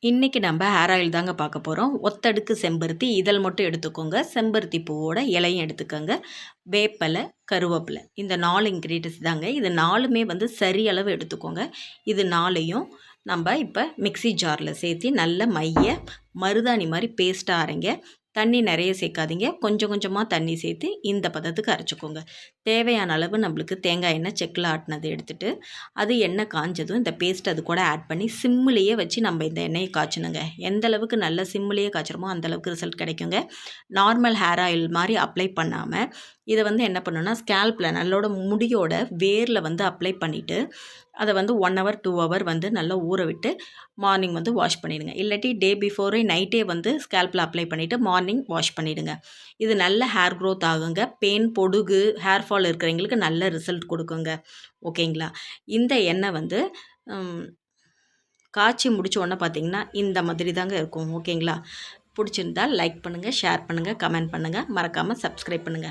இன்றைக்கி நம்ம hair oil தாங்க பார்க்க போகிறோம். ஒத்தடுக்கு செம்பருத்தி இதழ் மட்டும் எடுத்துக்கோங்க. செம்பருத்தி பூவோட இலையும் எடுத்துக்கோங்க. வேப்பலை, கருவேப்பிலை இந்த 4 இன்க்ரீடியன்ஸ் தாங்க. இது 4மே சரி அளவு எடுத்துக்கோங்க. இது 4யும் நம்ம இப்போ மிக்ஸி ஜாரில் சேர்த்து நல்ல மைய மருதாணி மாதிரி பேஸ்ட்டாக அரைங்க. தண்ணி நிறைய சேர்க்காதீங்க. கொஞ்சம் கொஞ்சமாக தண்ணி சேர்த்து இந்த பதத்துக்கு அரைச்சிக்கோங்க. தேவையான அளவு நம்மளுக்கு தேங்காய் எண்ணெய் செக்கில் ஆட்டினது எடுத்துகிட்டு அது எண்ணெய் காஞ்சதும் இந்த பேஸ்ட் அது கூட ஆட் பண்ணி சிம்மிலேயே வச்சு நம்ம இந்த எண்ணெயை காய்ச்சணுங்க. எந்த அளவுக்கு நல்ல சிம்மிலேயே காய்ச்சறோமோ அந்தளவுக்கு ரிசல்ட் கிடைக்குங்க. நார்மல் ஹேர் ஆயில் மாதிரி அப்ளை பண்ணாமல் இதை என்ன பண்ணணும்னா ஸ்கேல்பில் நல்லோட முடியோட வேரில் அப்ளை பண்ணிவிட்டு அதை 1 ஹவர் 2 ஹவர் நல்லா ஊற விட்டு மார்னிங் வாஷ் பண்ணிவிடுங்க. இல்லாட்டி டே பிஃபோரே நைட்டே ஸ்கேல்பில் அப்ளை பண்ணிவிட்டு மார்னிங் வாஷ் பண்ணிவிடுங்க. இது நல்ல ஹேர் க்ரோத் ஆகுங்க. பேன், பொடுகு, ஹேர் ஃபால் இருக்கிறவங்களுக்கு நல்ல ரிசல்ட் கொடுக்குங்க. ஓகேங்களா? இந்த எண்ணெய் காய்ச்சி முடிச்ச உடனே பார்த்திங்கன்னா இந்த மாதிரி தாங்க இருக்கும். ஓகேங்களா? பிடிச்சிருந்தால் லைக் பண்ணுங்கள், ஷேர் பண்ணுங்கள், கமெண்ட் பண்ணுங்கள். மறக்காமல் சப்ஸ்கிரைப் பண்ணுங்கள்.